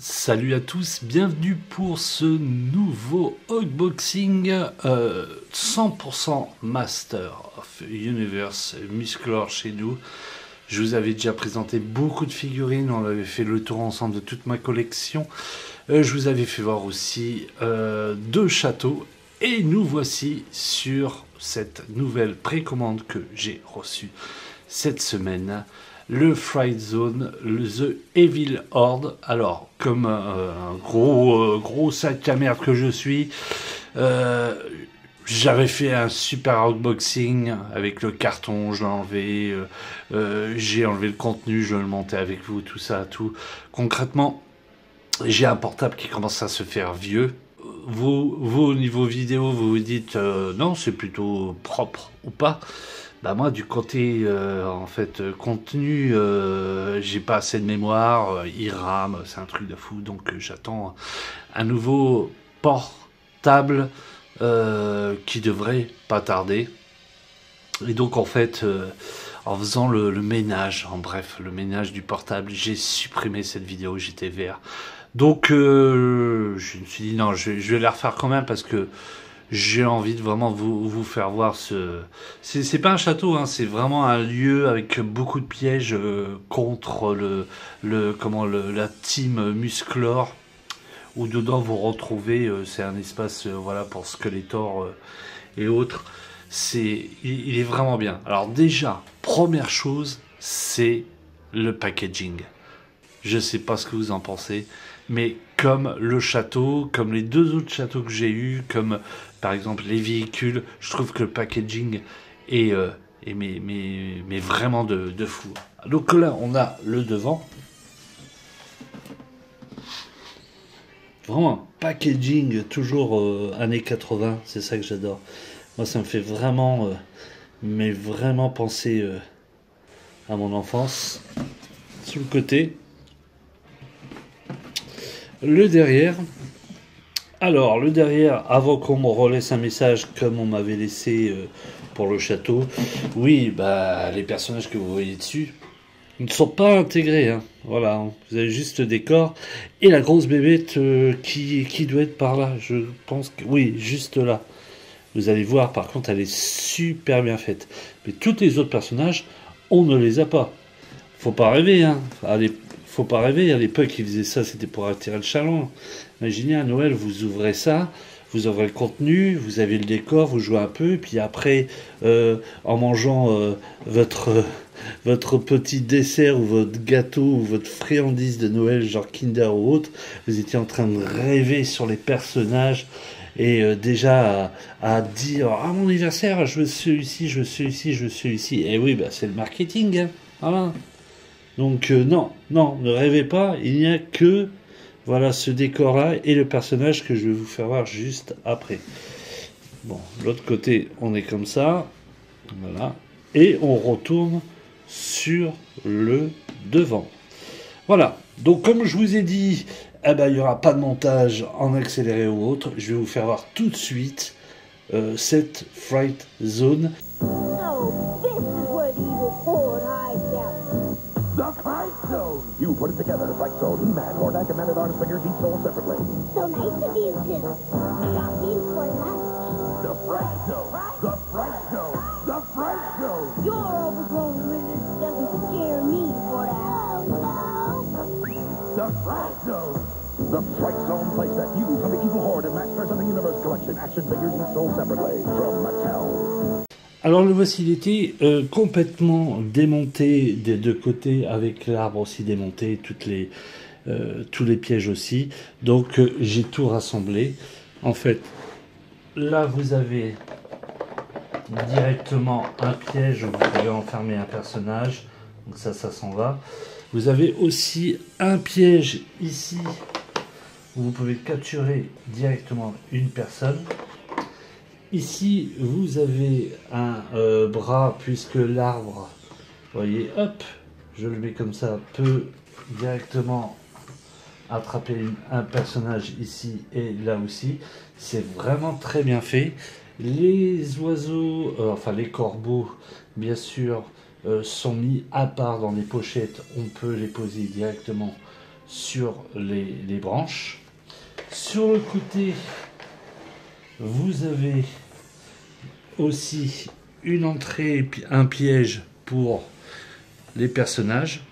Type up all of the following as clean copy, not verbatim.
Salut à tous, bienvenue pour ce nouveau unboxing 100% Master of Universe Musclor chez nous. Je vous avais déjà présenté beaucoup de figurines, on avait fait le tour ensemble de toute ma collection. Je vous avais fait voir aussi deux châteaux et nous voici sur cette nouvelle précommande que j'ai reçue cette semaine. Le Fright Zone, The Evil Horde. Alors, comme un gros sac à merde que je suis, j'avais fait un super unboxing avec le carton, je l'ai enlevé, j'ai enlevé le contenu, je vais le monter avec vous, tout ça, tout. Concrètement, j'ai un portable qui commence à se faire vieux. Vous au niveau vidéo, vous vous dites non, c'est plutôt propre ou pas. Bah moi du côté en fait contenu, j'ai pas assez de mémoire, il rame, c'est un truc de fou, donc j'attends un nouveau portable qui devrait pas tarder. Et donc en fait en faisant le ménage, en bref le ménage du portable, j'ai supprimé cette vidéo, j'étais vert. Donc je me suis dit non, je vais la refaire quand même parce que j'ai envie de vraiment vous faire voir ce... C'est pas un château, hein, c'est vraiment un lieu avec beaucoup de pièges contre la team Musclor, où dedans vous retrouvez, c'est un espace voilà, pour Skeletor et autres. Il est vraiment bien. Alors déjà, première chose, c'est le packaging. Je sais pas ce que vous en pensez, mais comme le château, comme les deux autres châteaux que j'ai eus, comme par exemple les véhicules, je trouve que le packaging est mais vraiment de fou. Donc là, on a le devant. Vraiment un packaging toujours années 80, c'est ça que j'adore. Moi, ça me fait vraiment, mais vraiment penser à mon enfance. Sur le côté, le derrière. Alors, le derrière, avant qu'on me relaisse un message comme on m'avait laissé pour le château, oui, bah, les personnages que vous voyez dessus ne sont pas intégrés. Hein. Voilà, vous avez juste le décor et la grosse bébête qui doit être par là. Je pense que oui, juste là. Vous allez voir, par contre, elle est super bien faite. Mais tous les autres personnages, on ne les a pas. Faut pas rêver, hein. Faut pas rêver. À l'époque, ils faisaient ça, c'était pour attirer le chaland. Imaginez à Noël, vous ouvrez ça, vous ouvrez le contenu, vous avez le décor, vous jouez un peu, et puis après, en mangeant votre petit dessert ou votre gâteau ou votre friandise de Noël, genre Kinder ou autre, vous étiez en train de rêver sur les personnages. Et déjà à dire ah mon anniversaire je veux celui-ci, je veux celui-ci, je veux celui-ci. Et oui bah c'est le marketing, hein. Voilà. Donc non, ne rêvez pas, il n'y a que voilà ce décor là et le personnage que je vais vous faire voir juste après. Bon, l'autre côté on est comme ça, voilà, et on retourne sur le devant. Voilà, donc comme je vous ai dit, eh ben, il n'y aura pas de montage en accéléré ou autre. Je vais vous faire voir tout de suite cette Fright Zone. No, this is where the evil horde hides out. The Fright Zone! You put it together, Fright Zone, He-Man, Hordak, and Man-at-Arms figures each sold separately. So nice of you to stop in for lunch. The Fright Zone! The Fright Zone! The Fright Zone! Your overgrown lizard doesn't scare me, Hordak. Oh, no. The Fright Zone! The Fright Zone playset used from the Evil Horde and Masters of the Universe collection. Action figures each sold separately from Mattel. Alors le voici, il était complètement démonté des deux côtés, avec l'arbre aussi démonté, tous les pièges aussi. Donc j'ai tout rassemblé. En fait, là vous avez directement un piège où vous pouvez enfermer un personnage. Donc ça s'en va. Vous avez aussi un piège ici où vous pouvez capturer directement une personne. Ici, vous avez un bras, puisque l'arbre, vous voyez, hop, je le mets comme ça, peut directement attraper un personnage ici et là aussi. C'est vraiment très bien fait. Les oiseaux, enfin les corbeaux, bien sûr, sont mis à part dans les pochettes. On peut les poser directement sur les branches. Sur le côté, vous avez aussi une entrée et un piège pour les personnages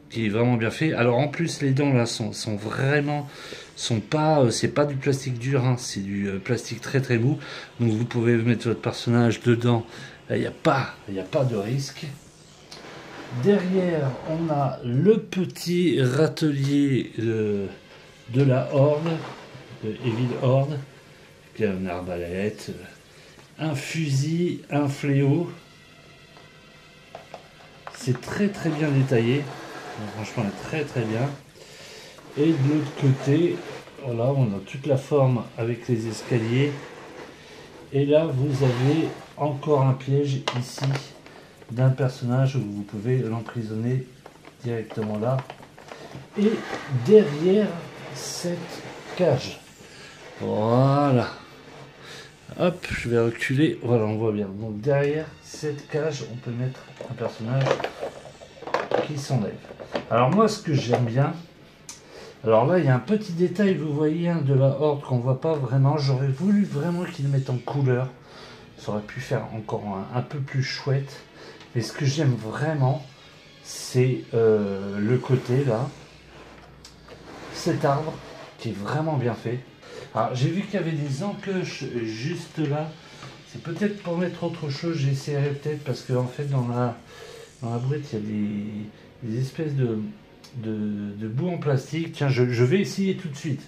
qui est vraiment bien fait. Alors en plus les dents là sont vraiment pas, c'est pas du plastique dur, hein, c'est du plastique très très mou, donc vous pouvez mettre votre personnage dedans, il n'y a pas de risque. Derrière on a le petit râtelier de la Horde, de Evil Horde, qui a une arbalète, un fusil, un fléau. C'est très très bien détaillé, franchement très très bien. Et de l'autre côté, voilà, on a toute la forme avec les escaliers. Et là vous avez encore un piège ici d'un personnage où vous pouvez l'emprisonner directement là. Et derrière cette cage, voilà, hop, je vais reculer, voilà, on voit bien. Donc derrière cette cage, on peut mettre un personnage qui s'enlève. Alors moi, ce que j'aime bien, alors là, il y a un petit détail, vous voyez, hein, de la Horde qu'on voit pas vraiment. J'aurais voulu vraiment qu'ils le mettent en couleur. Ça aurait pu faire encore un peu plus chouette. Mais ce que j'aime vraiment, c'est le côté là, cet arbre qui est vraiment bien fait. Alors j'ai vu qu'il y avait des encoches juste là. C'est peut-être pour mettre autre chose, j'essaierai peut-être, parce que en fait dans la boîte il y a des espèces de bout en plastique. Tiens, je vais essayer tout de suite.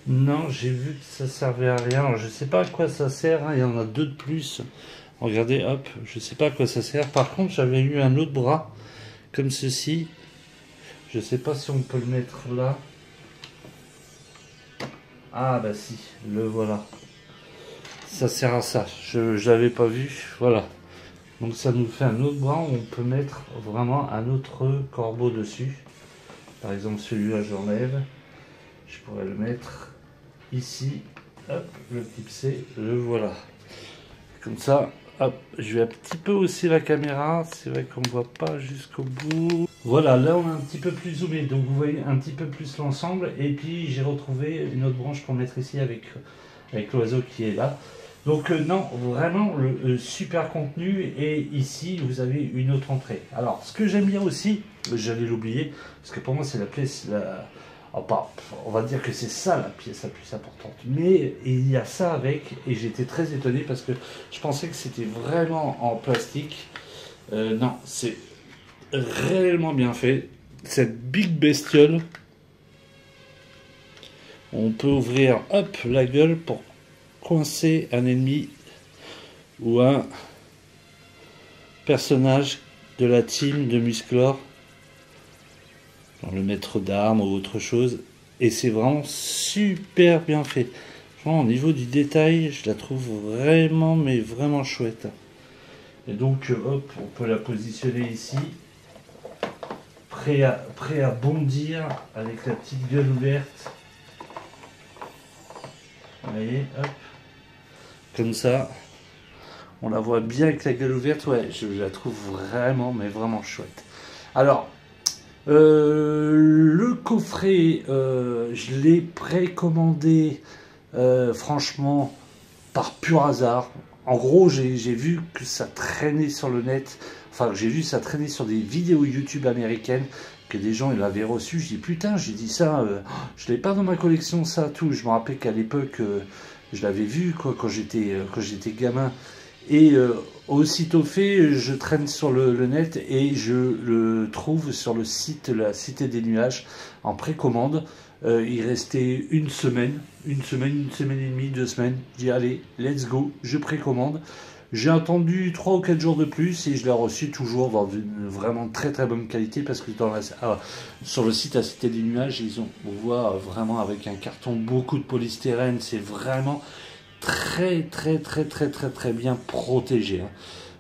Non, j'ai vu que ça servait à rien. Alors, je sais pas à quoi ça sert, hein. Il y en a deux de plus. Regardez, hop, je sais pas à quoi ça sert. Par contre, j'avais eu un autre bras comme ceci. Je sais pas si on peut le mettre là. Ah bah si, le voilà. Ça sert à ça. Je l'avais pas vu. Voilà. Donc ça nous fait un autre bras où on peut mettre vraiment un autre corbeau dessus. Par exemple, celui-là, j'enlève. Je pourrais le mettre ici. Hop, le clipser, le voilà. Comme ça, hop, je vais un petit peu hausser la caméra. C'est vrai qu'on ne voit pas jusqu'au bout. Voilà, là on a un petit peu plus zoomé. Donc vous voyez un petit peu plus l'ensemble. Et puis j'ai retrouvé une autre branche pour mettre ici avec l'oiseau qui est là. Donc non, vraiment le super contenu. Et ici vous avez une autre entrée. Alors ce que j'aime bien aussi, j'allais l'oublier, parce que pour moi c'est la pièce, on va dire que c'est ça la pièce la plus importante. Mais il y a ça avec, et j'étais très étonné parce que je pensais que c'était vraiment en plastique. Non, c'est réellement bien fait. Cette big bestiole, on peut ouvrir hop la gueule pour coincer un ennemi ou un personnage de la team de Musclor, le maître d'armes ou autre chose, et c'est vraiment super bien fait. Franchement, au niveau du détail, je la trouve vraiment, mais vraiment chouette. Et donc hop, on peut la positionner ici, prêt à bondir avec la petite gueule ouverte. Vous voyez, hop, comme ça, on la voit bien avec la gueule ouverte. Ouais, je la trouve vraiment, mais vraiment chouette. Alors, le coffret, je l'ai précommandé, franchement, par pur hasard. En gros, j'ai vu que ça traînait sur le net. Enfin, j'ai vu ça traîner sur des vidéos YouTube américaines, que des gens l'avaient reçu. Je dis putain, j'ai dit ça, je l'ai pas dans ma collection, ça, tout. Je me rappelle qu'à l'époque, je l'avais vu quoi, quand j'étais gamin. Et aussitôt fait, je traîne sur le net et je le trouve sur le site, la Cité des Nuages, en précommande. Il restait une semaine et demie, 2 semaines. J'ai dit allez, let's go, je précommande. J'ai attendu 3 ou 4 jours de plus et je l'ai reçu toujours dans une vraiment très très bonne qualité, parce que sur le site La Cité des Nuages, on voit vraiment avec un carton, beaucoup de polystyrène, c'est vraiment très bien protégé, hein.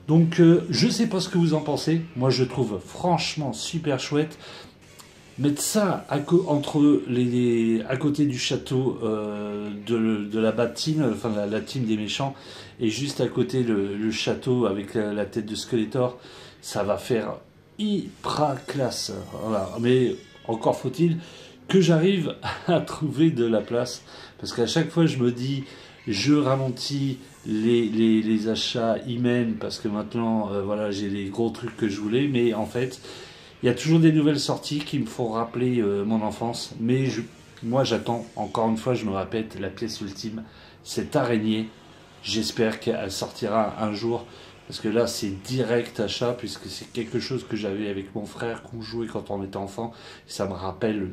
Donc je sais pas ce que vous en pensez. Moi je trouve franchement super chouette. Mettre ça à côté du château de la Bad Team, enfin la team des méchants, et juste à côté le château avec la tête de Skeletor, ça va faire hyper classe. Voilà. Mais encore faut-il que j'arrive à trouver de la place. Parce qu'à chaque fois, je me dis, je ralentis les achats e-mail parce que maintenant, voilà, j'ai les gros trucs que je voulais. Mais en fait, il y a toujours des nouvelles sorties qui me font rappeler mon enfance. Mais moi, j'attends, encore une fois, je me répète, la pièce ultime, cette araignée. J'espère qu'elle sortira un jour. Parce que là, c'est direct achat, puisque c'est quelque chose que j'avais avec mon frère, qu'on jouait quand on était enfant. Ça me rappelle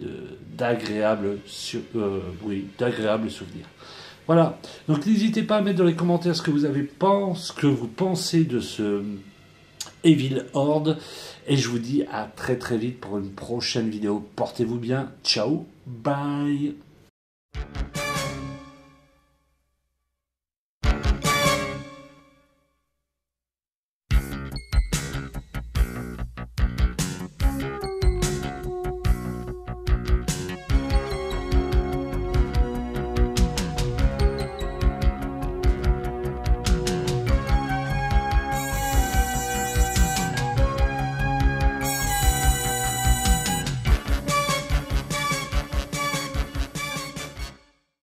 d'agréables souvenirs. Voilà. Donc n'hésitez pas à mettre dans les commentaires ce que vous pensez de ce Evil Horde. Et je vous dis à très très vite pour une prochaine vidéo. Portez-vous bien. Ciao. Bye.